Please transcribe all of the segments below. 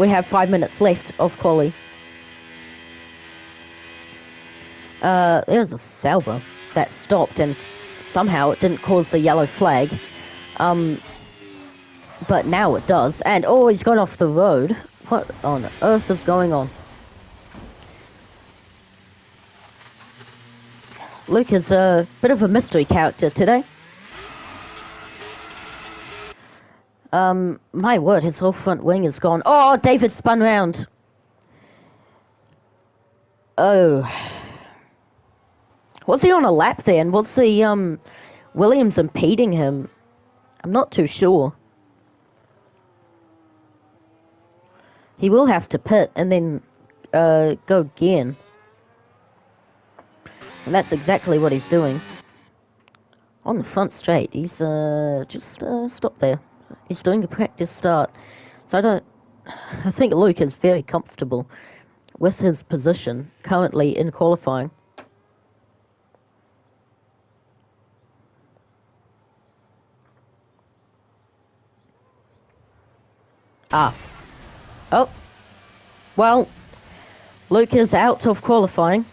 we have 5 minutes left of quali. There's a Sauber that stopped and somehow it didn't cause a yellow flag. But now it does. And, oh, he's gone off the road. What on earth is going on? Luke is a bit of a mystery character today. My word, his whole front wing is gone. Oh, David spun round. Oh. Was he on a lap there? And was the, Williams impeding him? I'm not too sure. He will have to pit and then, go again. And that's exactly what he's doing. On the front straight, he's, just, stopped there. He's doing a practice start. So I think Luke is very comfortable with his position currently in qualifying. Oh. Well, Luke is out of qualifying,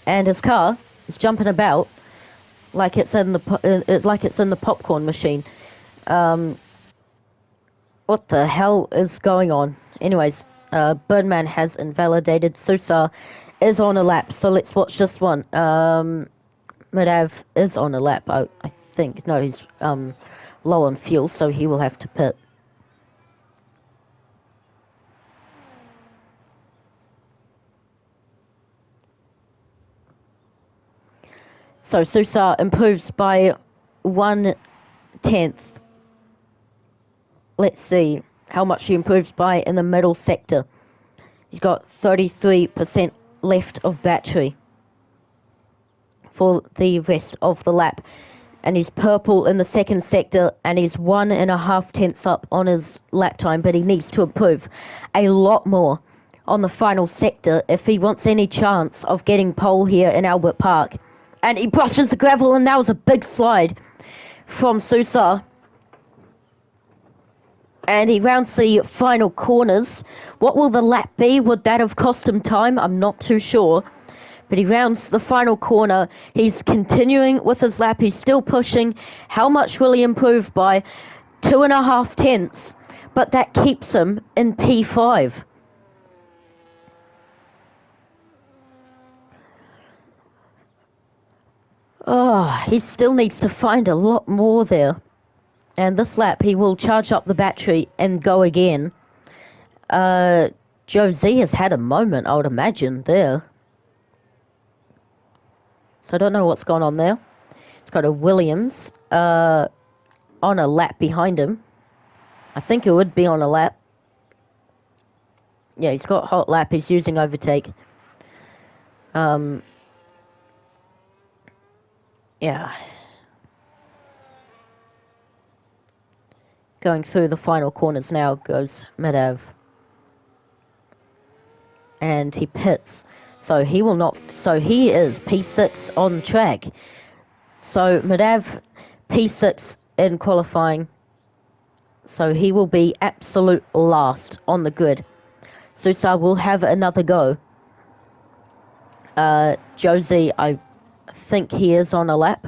and his car is jumping about like it's in the popcorn machine. What the hell is going on? Anyways, Birdman has invalidated. Sousa is on a lap, so let's watch this one. Madav is on a lap, I think. No, he's low on fuel, so he will have to pit. So Sousa improves by 1/10. Let's see how much he improves by in the middle sector. He's got 33% left of battery for the rest of the lap. And he's purple in the second sector, and he's 1.5 tenths up on his lap time, but he needs to improve a lot more on the final sector if he wants any chance of getting pole here in Albert Park. And he brushes the gravel, and that was a big slide from Sousa. And he rounds the final corners. What will the lap be? Would that have cost him time? I'm not too sure. But he rounds the final corner. He's continuing with his lap. He's still pushing. How much will he improve by? 2.5 tenths. But that keeps him in P5. Oh, he still needs to find a lot more there. And this lap, he will charge up the battery and go again. Josie has had a moment, I would imagine, there. So I don't know what's gone on there. It's got a Williams on a lap behind him. I think it would be on a lap. Yeah, he's got hot lap. He's using overtake. Yeah. Going through the final corners now goes Madav. And he pits. So he will not... So he is P6 on track. So Madav P6 in qualifying. So he will be absolute last on the grid. Sousa will have another go. Josie, I think he is on a lap.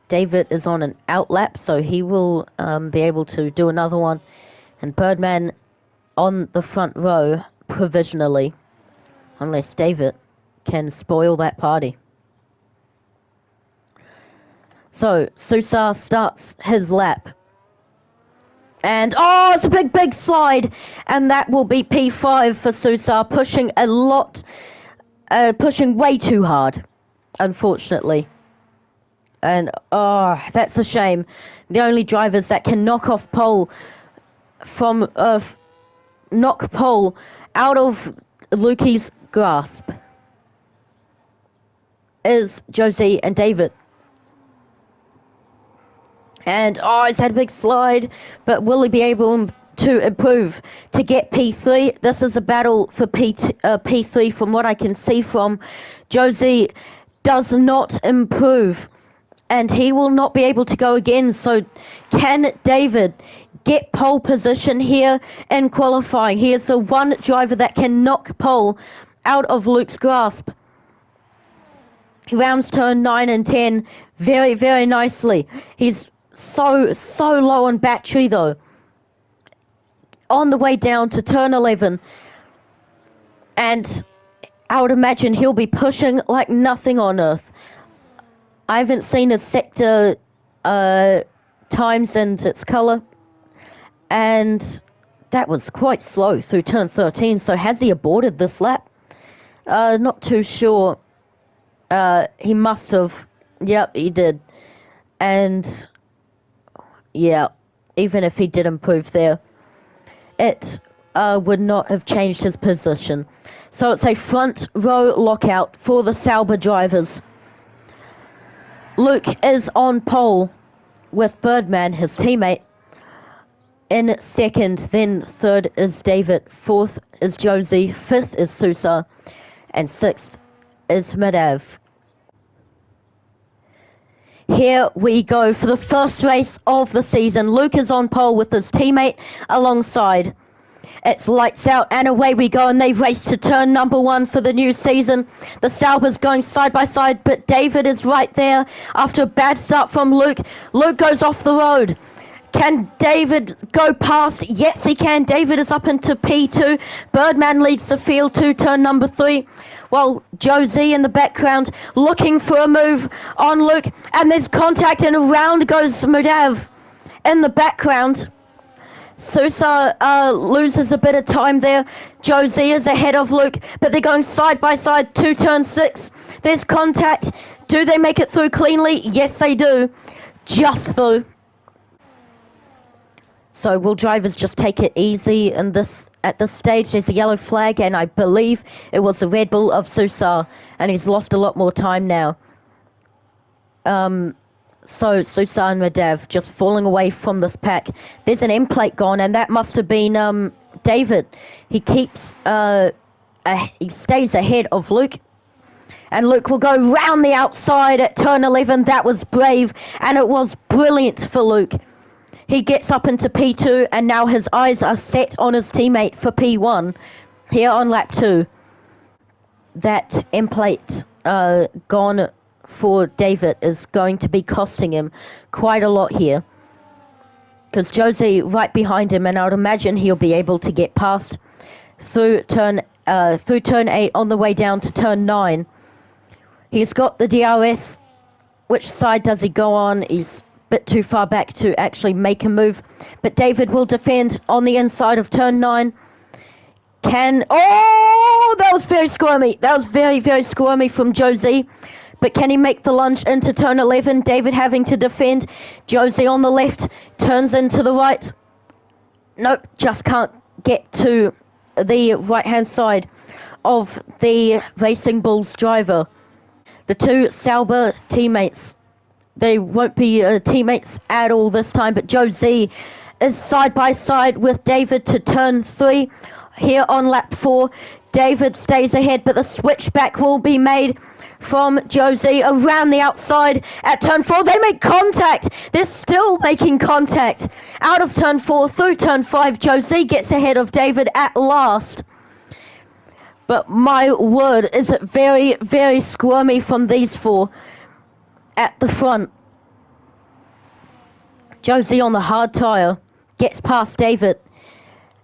David is on an out lap, so he will be able to do another one. And Birdman on the front row provisionally, unless David can spoil that party. So Sousa starts his lap. And, oh, it's a big, big slide. And that will be P5 for Sousa, pushing a lot, pushing way too hard, unfortunately. And, oh, that's a shame. The only drivers that can knock off pole from, knock pole out of Lukey's grasp is Josie and David. And, oh, he's had a big slide, but will he be able to improve to get P3? This is a battle for P3 from what I can see from. Josie does not improve, and he will not be able to go again. So can David get pole position here in qualifying. He is the one driver that can knock pole out of Luke's grasp. He rounds turn 9 and 10 very, very nicely. He's so low on battery though. On the way down to turn 11. And I would imagine he'll be pushing like nothing on earth. I haven't seen his sector times and its colour. And that was quite slow through turn 13. So has he aborted this lap? Not too sure. He must have. Yep, he did. And yeah, even if he did improve there, it would not have changed his position. So it's a front row lockout for the Sauber drivers. Luke is on pole with Birdman, his teammate. In second, then third is David, fourth is Josie, fifth is Sousa, and sixth is Madav. Here we go for the first race of the season. Luke is on pole with his teammate alongside. It's lights out and away we go, and they race to turn number 1 for the new season. The Sauber's going side by side, but David is right there after a bad start from Luke. Luke goes off the road. Can David go past? Yes, he can. David is up into P2. Birdman leads the field to turn number 3. While Josie in the background looking for a move on Luke. And there's contact and around goes Mudav in the background. Sousa loses a bit of time there. Josie is ahead of Luke, but they're going side by side to turn 6. There's contact. Do they make it through cleanly? Yes, they do. Just through. So will drivers just take it easy at this stage? There's a yellow flag, and I believe it was the Red Bull of Sousa, and he's lost a lot more time now. So Sousa and Madav just falling away from this pack. There's an end plate gone, and that must have been David. He keeps he stays ahead of Luke. And Luke will go round the outside at turn 11. That was brave, and it was brilliant for Luke. He gets up into P2, and now his eyes are set on his teammate for P1 here on lap 2. That end plate gone for David is going to be costing him quite a lot here. Because Josie right behind him, and I would imagine he'll be able to get past through turn 8 on the way down to turn 9. He's got the DRS. Which side does he go on? He's bit too far back to actually make a move, but David will defend on the inside of turn 9. That was very squirmy. That was very, very squirmy from Josie, but can he make the lunge into turn 11? David having to defend. Josie on the left, turns into the right. Nope, just can't get to the right hand side of the Racing Bulls driver. The two Sauber teammates, they won't be teammates at all this time, but Josie is side by side with David to turn 3. Here on lap 4, David stays ahead, but the switchback will be made from Josie around the outside at turn 4. They make contact. They're still making contact. Out of turn 4 through turn 5, Josie gets ahead of David at last. But my word, is it very, very squirmy from these four at the front. Josie on the hard tyre gets past David,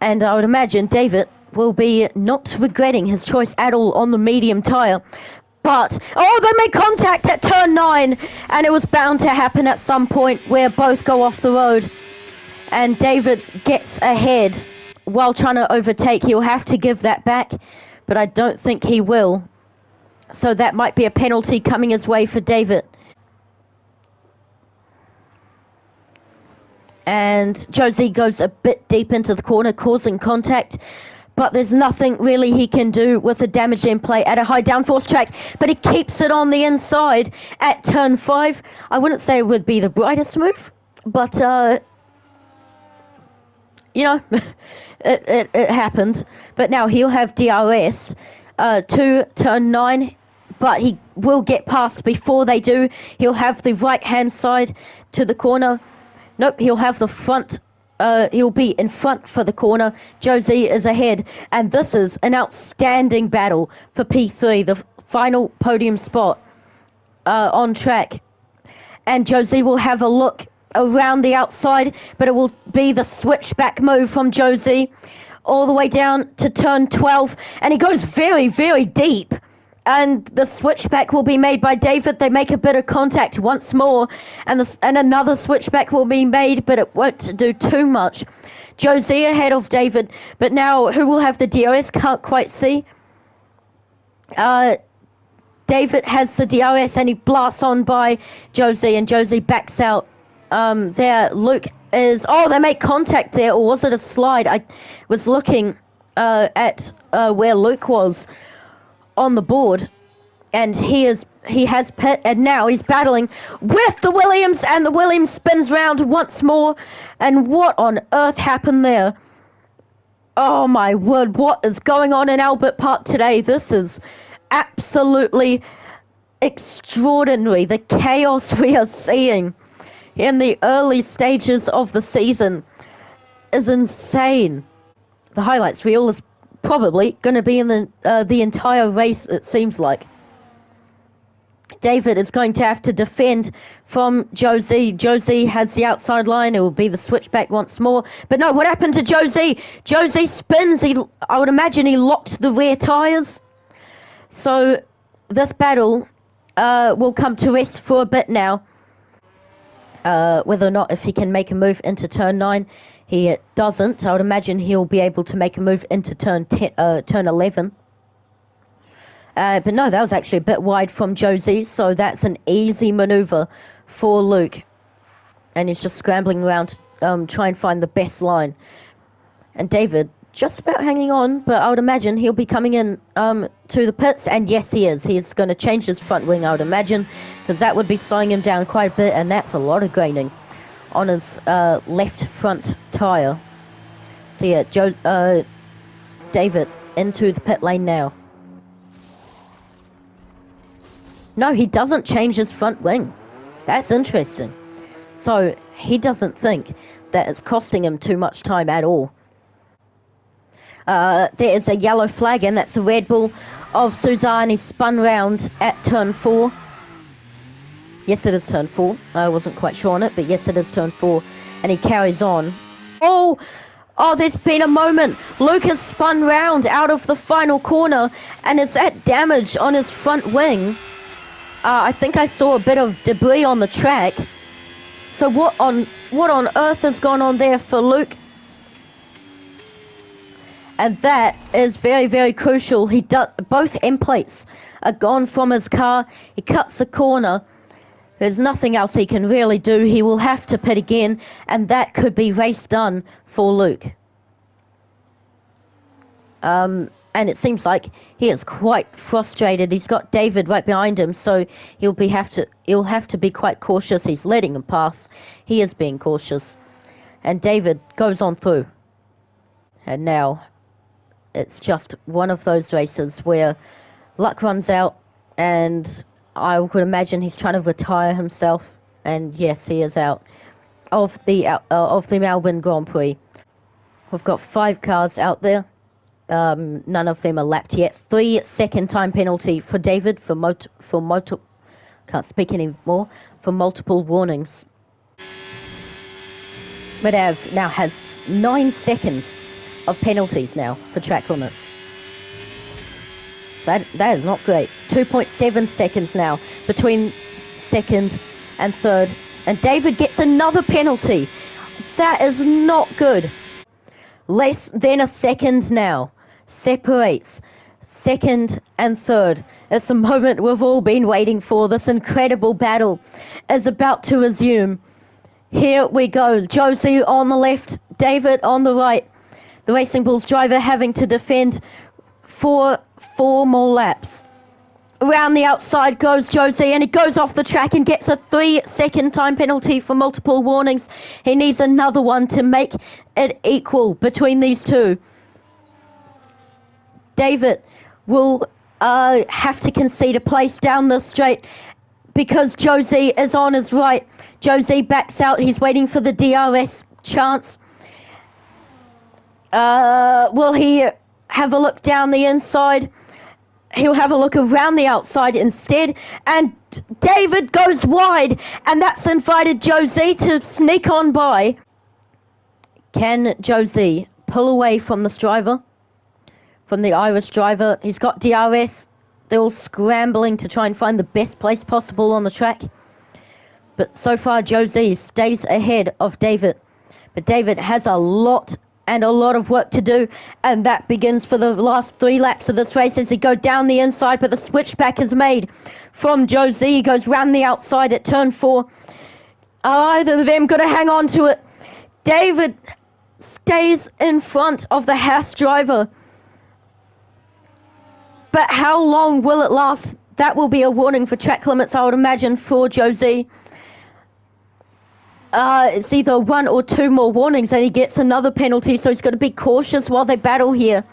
and I would imagine David will be not regretting his choice at all on the medium tyre. But, they make contact at turn 9, and it was bound to happen at some point where both go off the road. And David gets ahead while trying to overtake. He'll have to give that back, but I don't think he will. So that might be a penalty coming his way for David. And Josie goes a bit deep into the corner, causing contact. But there's nothing really he can do with a damaged end plate at a high downforce track. But he keeps it on the inside at turn 5. I wouldn't say it would be the brightest move, but, it happened. But now he'll have DRS to turn 9. But he will get past before they do. He'll have the right-hand side to the corner. Nope, he'll have the front he'll be in front for the corner. Josie is ahead, and this is an outstanding battle for P3, the final podium spot on track. And Josie will have a look around the outside, but it will be the switchback move from Josie all the way down to turn 12, and he goes very, very deep. And the switchback will be made by David. They make a bit of contact once more, and another switchback will be made, but it won't do too much. Josie ahead of David, but now who will have the DRS? Can't quite see. David has the DRS, and he blasts on by Josie, and Josie backs out. There, Luke is... Oh, they make contact there, or was it a slide? I was looking at where Luke was on the board, and he has pit, and now he's battling with the Williams, and the Williams spins round once more. And what on earth happened there? Oh my word, what is going on in Albert Park today? This is absolutely extraordinary. The chaos we are seeing in the early stages of the season is insane. The highlights reel is probably going to be in the entire race, it seems like. David is going to have to defend from Josie. Josie has the outside line. It will be the switchback once more. But no, what happened to Josie? Josie spins. I would imagine he locked the rear tyres. So this battle will come to rest for a bit now. Whether or not if he can make a move into turn 9. He doesn't. I would imagine he'll be able to make a move into turn 11. But no, that was actually a bit wide from Josie, so that's an easy maneuver for Luke. And he's just scrambling around to try and find the best line. And David just about hanging on, but I would imagine he'll be coming in to the pits. And yes, he is. He's going to change his front wing, I would imagine, because that would be slowing him down quite a bit, and that's a lot of graining on his left front tyre. So yeah, David into the pit lane now. No, he doesn't change his front wing. That's interesting. So he doesn't think that it's costing him too much time at all. There is a yellow flag, and that's a Red Bull of Suzanne. He spun round at turn 4. Yes, it is turn 4. I wasn't quite sure on it, but yes, it is turn 4. And he carries on. Oh, there's been a moment. Luke has spun round out of the final corner, and is at damage on his front wing. I think I saw a bit of debris on the track. So what on earth has gone on there for Luke? And that is very, very crucial. Both end plates are gone from his car. He cuts the corner. There's nothing else he can really do. He will have to pit again, and that could be race done for Luke. And it seems like he is quite frustrated. He's got David right behind him, so he'll have to be quite cautious. He's letting him pass. He is being cautious. And David goes on through. And now it's just one of those races where luck runs out, and I would imagine he's trying to retire himself. And yes, he is out of the Melbourne Grand Prix. We've got 5 cars out there. None of them are lapped yet. 3-second time penalty for David for can't speak anymore, for multiple warnings. Medav now has 9 seconds of penalties now for track limits. That is not great. 2.7 seconds now between second and third. And David gets another penalty. That is not good. Less than a second now separates second and third. It's a moment we've all been waiting for. This incredible battle is about to resume. Here we go. Josie on the left, David on the right. The Racing Bulls driver having to defend for 4 more laps. Around the outside goes Josie, and he goes off the track and gets a 3-second time penalty for multiple warnings. He needs another one to make it equal between these two. David will have to concede a place down the straight because Josie is on his right. Josie backs out. He's waiting for the DRS chance. Will he have a look down the inside? He'll have a look around the outside instead, and David goes wide, and that's invited Josie to sneak on by. Can Josie pull away from this driver? From the Irish driver? He's got DRS. They're all scrambling to try and find the best place possible on the track. But so far, Josie stays ahead of David. But David has a lot of work to do, and that begins for the last 3 laps of this race as he goes down the inside, but the switchback is made from Josie. He goes round the outside at turn 4. Are either of them going to hang on to it? David stays in front of the Haas driver. But how long will it last? That will be a warning for track limits, I would imagine, for Josie. It's either 1 or 2 more warnings and he gets another penalty, so he's got to be cautious while they battle here.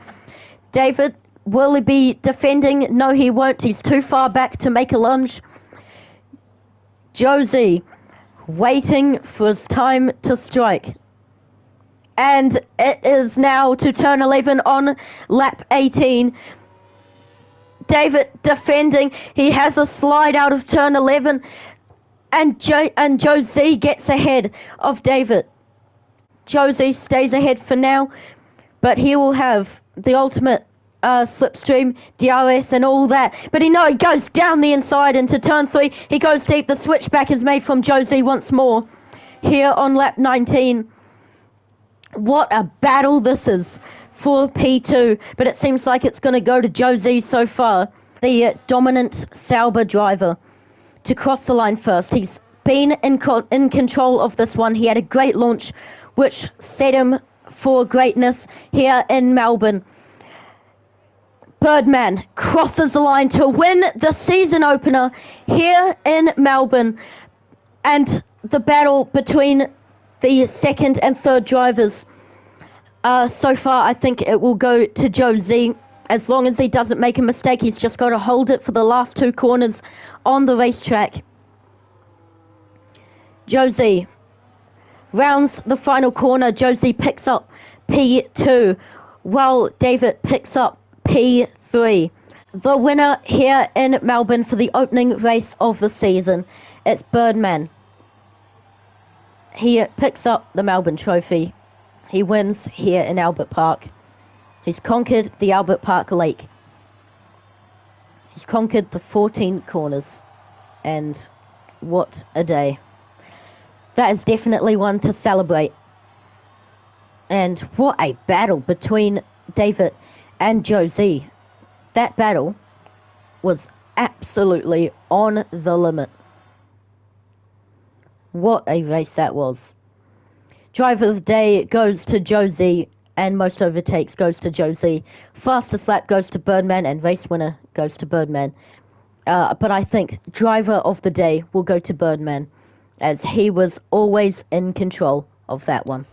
David, will he be defending? No, he won't. He's too far back to make a lunge. Josie, waiting for his time to strike. And it is now to turn 11 on lap 18. David defending. He has a slide out of turn 11. And Josie gets ahead of David. Josie stays ahead for now, but he will have the ultimate slipstream, DRS and all that. But he goes down the inside into turn 3. He goes deep. The switchback is made from Josie once more here on lap 19. What a battle this is for P2, but it seems like it's going to go to Josie so far. The dominant Sauber driver to cross the line first. He's been in control of this one. He had a great launch, which set him for greatness here in Melbourne. Birdman crosses the line to win the season opener here in Melbourne. And the battle between the second and third drivers. So far, I think it will go to Josie. As long as he doesn't make a mistake, he's just got to hold it for the last 2 corners on the racetrack. Josie rounds the final corner. Josie picks up P2, while David picks up P3. The winner here in Melbourne for the opening race of the season, it's Birdman. He picks up the Melbourne Trophy. He wins here in Albert Park. He's conquered the Albert Park Lake. He's conquered the 14 corners. And what a day. That is definitely one to celebrate. And what a battle between David and Josie. That battle was absolutely on the limit. What a race that was. Driver of the day goes to Josie, and most overtakes goes to Josie. Fastest lap goes to Birdman, and race winner goes to Birdman. But I think driver of the day will go to Birdman, as he was always in control of that one.